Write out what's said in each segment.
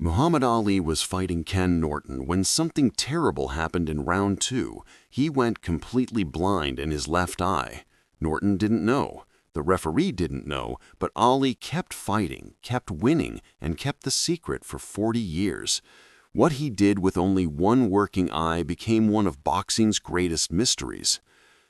Muhammad Ali was fighting Ken Norton when something terrible happened in round two. He went completely blind in his left eye. Norton didn't know. The referee didn't know, but Ali kept fighting, kept winning, and kept the secret for 40 years. What he did with only one working eye became one of boxing's greatest mysteries.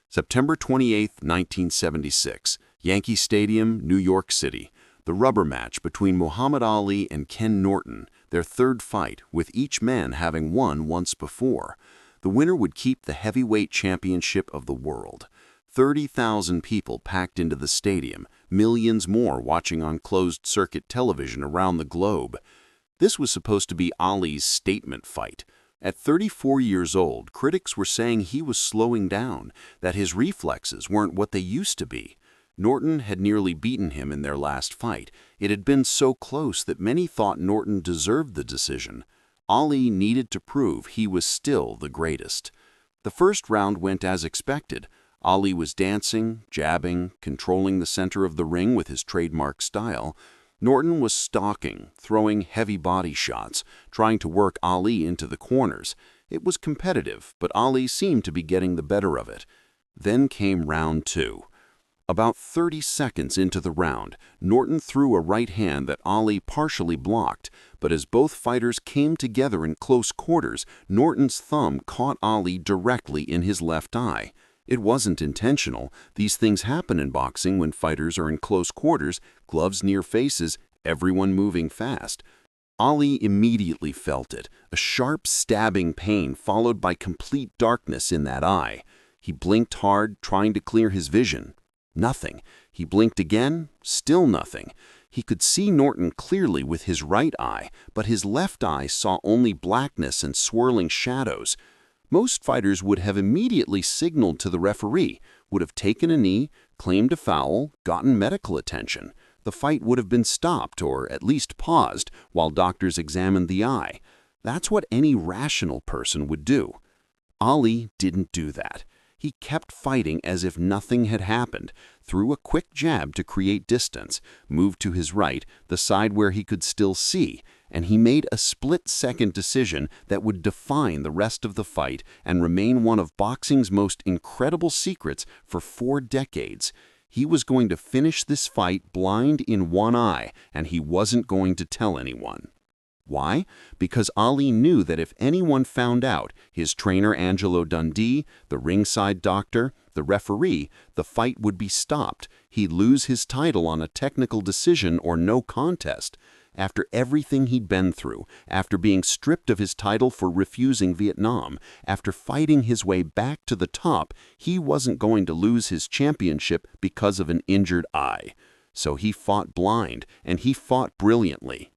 September 28, 1976, Yankee Stadium, New York City. The rubber match between Muhammad Ali and Ken Norton, their third fight, with each man having won once before. The winner would keep the heavyweight championship of the world. 30,000 people packed into the stadium, millions more watching on closed-circuit television around the globe. This was supposed to be Ali's statement fight. At 34 years old, critics were saying he was slowing down, that his reflexes weren't what they used to be. Norton had nearly beaten him in their last fight. It had been so close that many thought Norton deserved the decision. Ali needed to prove he was still the greatest. The first round went as expected. Ali was dancing, jabbing, controlling the center of the ring with his trademark style. Norton was stalking, throwing heavy body shots, trying to work Ali into the corners. It was competitive, but Ali seemed to be getting the better of it. Then came round two. About 30 seconds into the round, Norton threw a right hand that Ali partially blocked, but as both fighters came together in close quarters, Norton's thumb caught Ali directly in his left eye. It wasn't intentional. These things happen in boxing when fighters are in close quarters, gloves near faces, everyone moving fast. Ali immediately felt it, a sharp stabbing pain followed by complete darkness in that eye. He blinked hard, trying to clear his vision. Nothing. He blinked again, still nothing. He could see Norton clearly with his right eye, but his left eye saw only blackness and swirling shadows. Most fighters would have immediately signaled to the referee, would have taken a knee, claimed a foul, gotten medical attention. The fight would have been stopped or at least paused while doctors examined the eye. That's what any rational person would do. Ali didn't do that. He kept fighting as if nothing had happened, threw a quick jab to create distance, moved to his right, the side where he could still see, and he made a split-second decision that would define the rest of the fight and remain one of boxing's most incredible secrets for 4 decades. He was going to finish this fight blind in one eye, and he wasn't going to tell anyone. Why? Because Ali knew that if anyone found out, his trainer Angelo Dundee, the ringside doctor, the referee, the fight would be stopped. He'd lose his title on a technical decision or no contest. After everything he'd been through, after being stripped of his title for refusing Vietnam, after fighting his way back to the top, he wasn't going to lose his championship because of an injured eye. So he fought blind, and he fought brilliantly.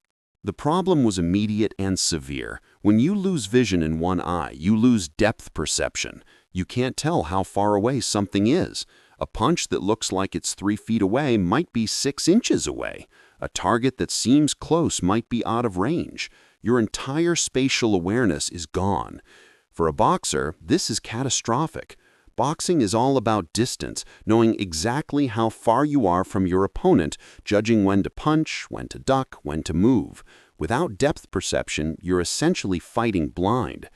The problem was immediate and severe. When you lose vision in one eye, you lose depth perception. You can't tell how far away something is. A punch that looks like it's 3 feet away might be 6 inches away. A target that seems close might be out of range. Your entire spatial awareness is gone. For a boxer, this is catastrophic. Boxing is all about distance, knowing exactly how far you are from your opponent, judging when to punch, when to duck, when to move. Without depth perception, you're essentially fighting blind.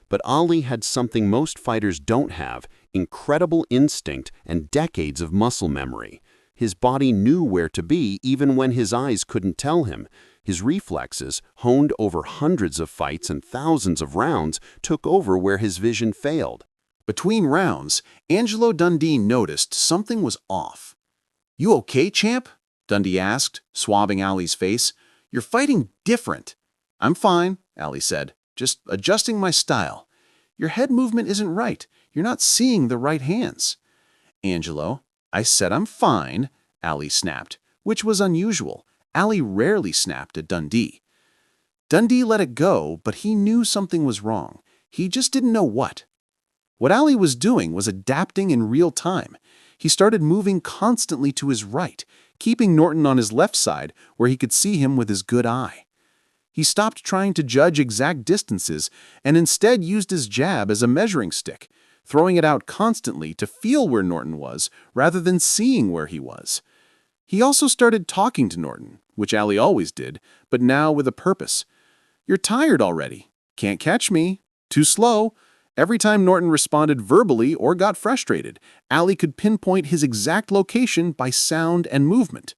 But Ali had something most fighters don't have: incredible instinct and decades of muscle memory. His body knew where to be even when his eyes couldn't tell him. His reflexes, honed over hundreds of fights and thousands of rounds, took over where his vision failed. Between rounds, Angelo Dundee noticed something was off. "You okay, champ?" Dundee asked, swabbing Ali's face. "You're fighting different." "I'm fine," Ali said, "just adjusting my style." "Your head movement isn't right. You're not seeing the right hands." "Angelo, I said I'm fine," Ali snapped, which was unusual. Ali rarely snapped at Dundee. Dundee let it go, but he knew something was wrong. He just didn't know what. What Ali was doing was adapting in real time. He started moving constantly to his right, keeping Norton on his left side where he could see him with his good eye. He stopped trying to judge exact distances and instead used his jab as a measuring stick, throwing it out constantly to feel where Norton was rather than seeing where he was. He also started talking to Norton, which Ali always did, but now with a purpose. "You're tired already. Can't catch me. Too slow." Every time Norton responded verbally or got frustrated, Ali could pinpoint his exact location by sound and movement.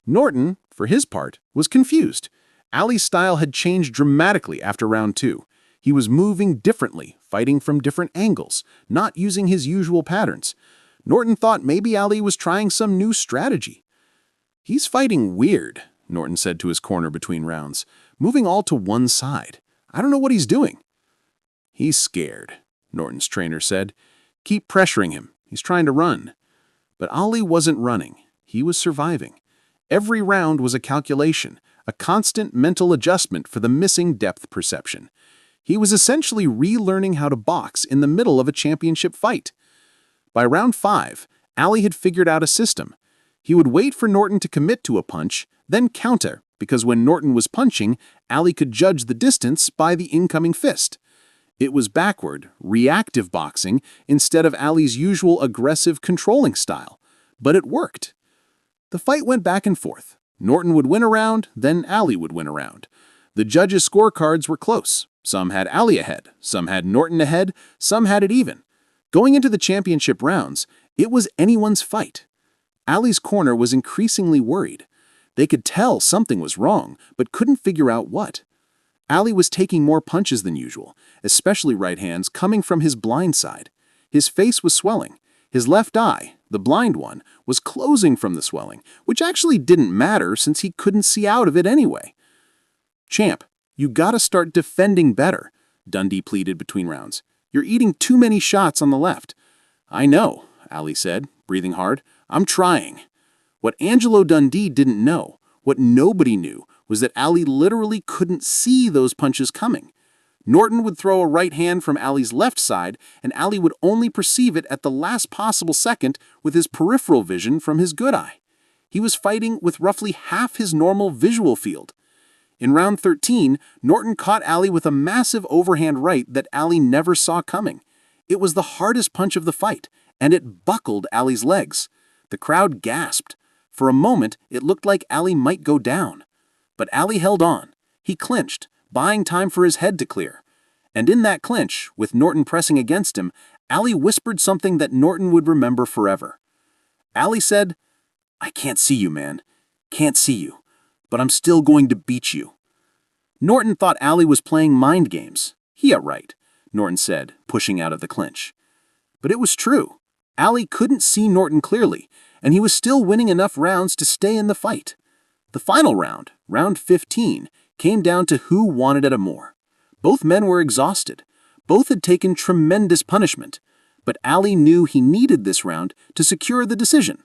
Norton, for his part, was confused. Ali's style had changed dramatically after round 2. He was moving differently, fighting from different angles, not using his usual patterns. Norton thought maybe Ali was trying some new strategy. "He's fighting weird," Norton said to his corner between rounds, moving all to one side. "I don't know what he's doing." "He's scared," Norton's trainer said. "Keep pressuring him. He's trying to run." But Ali wasn't running. He was surviving. Every round was a calculation, a constant mental adjustment for the missing depth perception. He was essentially relearning how to box in the middle of a championship fight. By round 5, Ali had figured out a system. He would wait for Norton to commit to a punch, then counter, because when Norton was punching, Ali could judge the distance by the incoming fist. It was backward, reactive boxing instead of Ali's usual aggressive, controlling style. But it worked. The fight went back and forth. Norton would win a round, then Ali would win a round. The judges' scorecards were close. Some had Ali ahead, some had Norton ahead, some had it even. Going into the championship rounds, it was anyone's fight. Ali's corner was increasingly worried. They could tell something was wrong, but couldn't figure out what. Ali was taking more punches than usual, especially right hands coming from his blind side. His face was swelling. His left eye, the blind one, was closing from the swelling, which actually didn't matter since he couldn't see out of it anyway. "Champ, you gotta start defending better," Dundee pleaded between rounds. "You're eating too many shots on the left." "I know," Ali said, breathing hard. "I'm trying." What Angelo Dundee didn't know, what nobody knew, was that Ali literally couldn't see those punches coming. Norton would throw a right hand from Ali's left side, and Ali would only perceive it at the last possible second with his peripheral vision from his good eye. He was fighting with roughly half his normal visual field. In round 13, Norton caught Ali with a massive overhand right that Ali never saw coming. It was the hardest punch of the fight, and it buckled Ali's legs. The crowd gasped. For a moment, it looked like Ali might go down. But Ali held on. He clinched, buying time for his head to clear. And in that clinch, with Norton pressing against him, Ali whispered something that Norton would remember forever. Ali said, "I can't see you, man. Can't see you. But I'm still going to beat you." Norton thought Ali was playing mind games. "Yeah, right," Norton said, pushing out of the clinch. But it was true. Ali couldn't see Norton clearly, and he was still winning enough rounds to stay in the fight. The final round, round 15, came down to who wanted it more. Both men were exhausted. Both had taken tremendous punishment. But Ali knew he needed this round to secure the decision.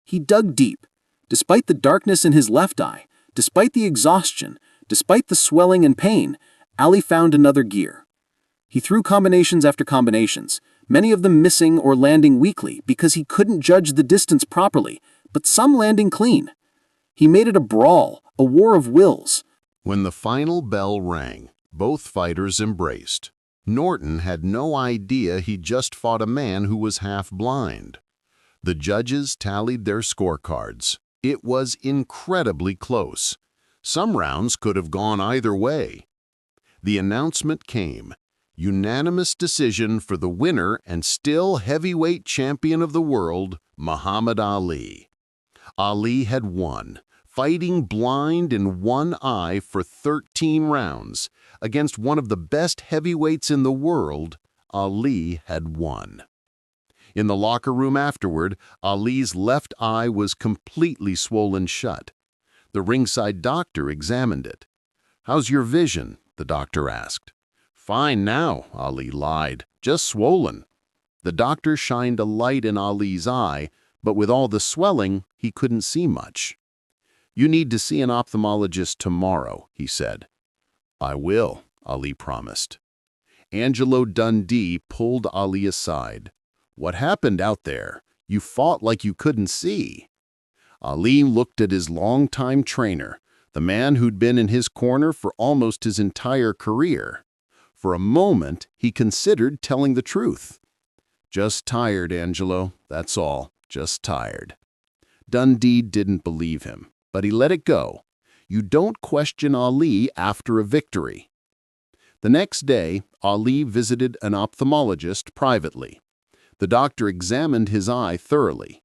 He dug deep. Despite the darkness in his left eye, despite the exhaustion, despite the swelling and pain, Ali found another gear. He threw combinations after combinations, many of them missing or landing weakly because he couldn't judge the distance properly, but some landing clean. He made it a brawl, a war of wills. When the final bell rang, both fighters embraced. Norton had no idea he'd just fought a man who was half blind. The judges tallied their scorecards. It was incredibly close. Some rounds could have gone either way. The announcement came. Unanimous decision for the winner and still heavyweight champion of the world, Muhammad Ali. Ali had won, fighting blind in one eye for 13 rounds. Against one of the best heavyweights in the world, Ali had won. In the locker room afterward, Ali's left eye was completely swollen shut. The ringside doctor examined it. "How's your vision?" the doctor asked. "Fine now," Ali lied. "Just swollen." The doctor shined a light in Ali's eye, but with all the swelling, he couldn't see much. "You need to see an ophthalmologist tomorrow," he said. "I will," Ali promised. Angelo Dundee pulled Ali aside. "What happened out there? You fought like you couldn't see." Ali looked at his longtime trainer, the man who'd been in his corner for almost his entire career. For a moment, he considered telling the truth. "Just tired, Angelo. That's all. Just tired." Dundee didn't believe him, but he let it go. You don't question Ali after a victory. The next day, Ali visited an ophthalmologist privately. The doctor examined his eye thoroughly.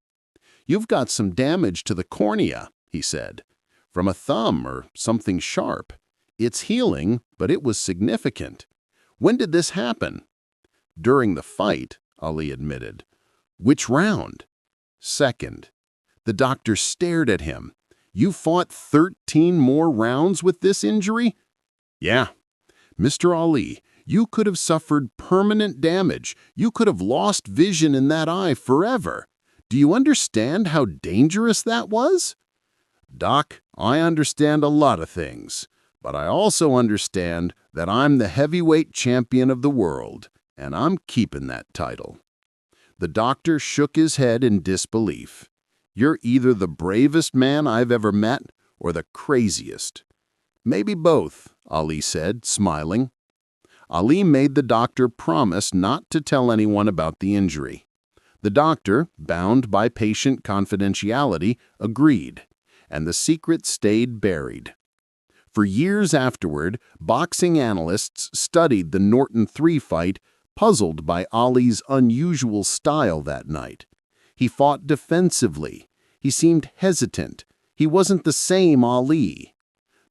"You've got some damage to the cornea," he said, "from a thumb or something sharp. It's healing, but it was significant. When did this happen?" "During the fight," Ali admitted. "Which round?" "Second." The doctor stared at him. "You fought 13 more rounds with this injury?" "Yeah." "Mr. Ali, you could have suffered permanent damage. You could have lost vision in that eye forever. Do you understand how dangerous that was?" "Doc, I understand a lot of things, but I also understand that I'm the heavyweight champion of the world, and I'm keeping that title." The doctor shook his head in disbelief. "You're either the bravest man I've ever met or the craziest." "Maybe both," Ali said, smiling. Ali made the doctor promise not to tell anyone about the injury. The doctor, bound by patient confidentiality, agreed, and the secret stayed buried. For years afterward, boxing analysts studied the Norton 3 fight, puzzled by Ali's unusual style that night. He fought defensively. He seemed hesitant. He wasn't the same Ali.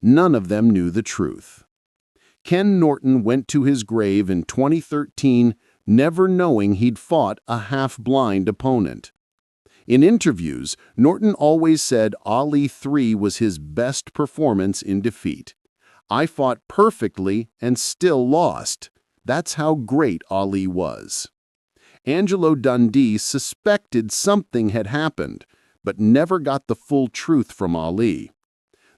None of them knew the truth. Ken Norton went to his grave in 2013, never knowing he'd fought a half-blind opponent. In interviews, Norton always said Ali 3 was his best performance in defeat. "I fought perfectly and still lost. That's how great Ali was." Angelo Dundee suspected something had happened, but never got the full truth from Ali.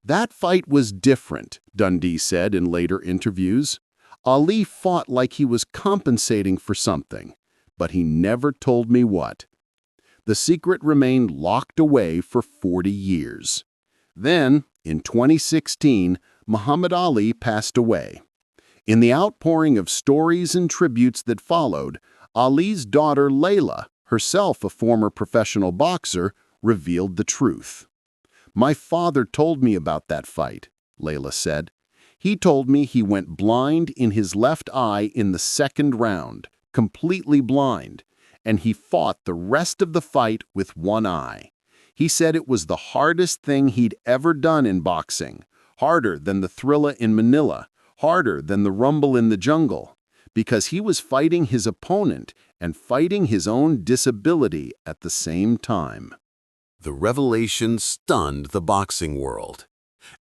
"That fight was different," Dundee said in later interviews. "Ali fought like he was compensating for something, but he never told me what." The secret remained locked away for 40 years. Then, in 2016, Muhammad Ali passed away. In the outpouring of stories and tributes that followed, Ali's daughter Layla, herself a former professional boxer, revealed the truth. "My father told me about that fight," Layla said. "He told me he went blind in his left eye in the second round, completely blind, and he fought the rest of the fight with one eye. He said it was the hardest thing he'd ever done in boxing, harder than the Thrilla in Manila, harder than the Rumble in the Jungle, because he was fighting his opponent and fighting his own disability at the same time." The revelation stunned the boxing world.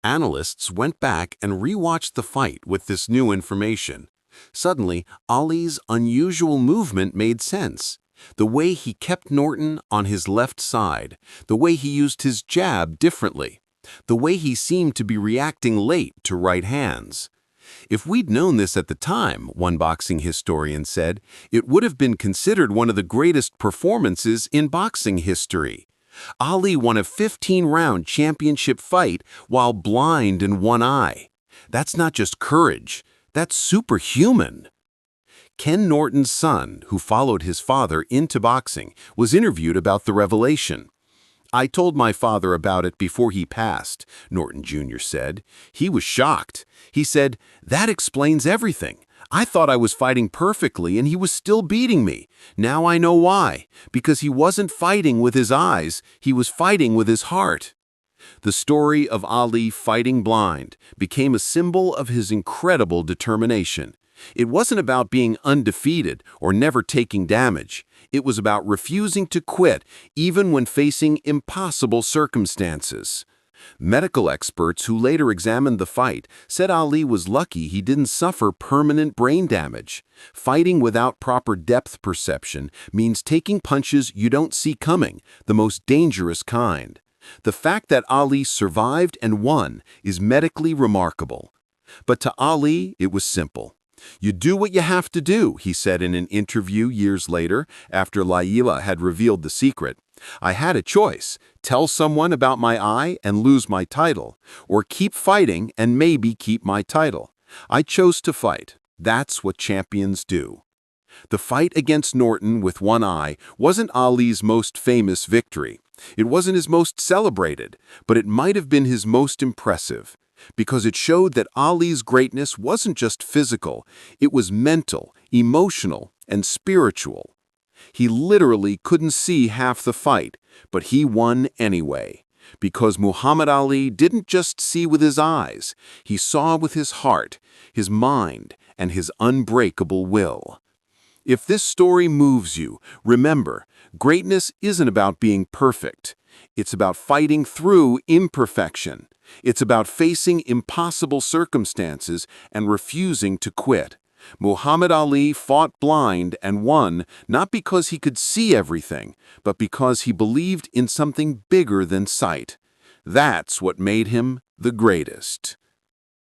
Analysts went back and rewatched the fight with this new information. Suddenly, Ali's unusual movement made sense. The way he kept Norton on his left side, the way he used his jab differently, the way he seemed to be reacting late to right hands. "If we'd known this at the time," one boxing historian said, "it would have been considered one of the greatest performances in boxing history." Ali won a 15-round championship fight while blind in one eye. That's not just courage, that's superhuman. Ken Norton's son, who followed his father into boxing, was interviewed about the revelation. "I told my father about it before he passed," Norton Jr. said. "He was shocked. He said, 'That explains everything. I thought I was fighting perfectly and he was still beating me. Now I know why. Because he wasn't fighting with his eyes, he was fighting with his heart.'" The story of Ali fighting blind became a symbol of his incredible determination. It wasn't about being undefeated or never taking damage. It was about refusing to quit even when facing impossible circumstances. Medical experts who later examined the fight said Ali was lucky he didn't suffer permanent brain damage. Fighting without proper depth perception means taking punches you don't see coming, the most dangerous kind. The fact that Ali survived and won is medically remarkable. But to Ali, it was simple. "You do what you have to do," he said in an interview years later, after Layla had revealed the secret. "I had a choice, tell someone about my eye and lose my title, or keep fighting and maybe keep my title. I chose to fight. That's what champions do." The fight against Norton with one eye wasn't Ali's most famous victory. It wasn't his most celebrated, but it might have been his most impressive. because it showed that Ali's greatness wasn't just physical, it was mental, emotional, and spiritual. He literally couldn't see half the fight, but he won anyway. Because Muhammad Ali didn't just see with his eyes, he saw with his heart, his mind, and his unbreakable will. If this story moves you, remember, greatness isn't about being perfect. It's about fighting through imperfection. It's about facing impossible circumstances and refusing to quit. Muhammad Ali fought blind and won not because he could see everything, but because he believed in something bigger than sight. That's what made him the greatest.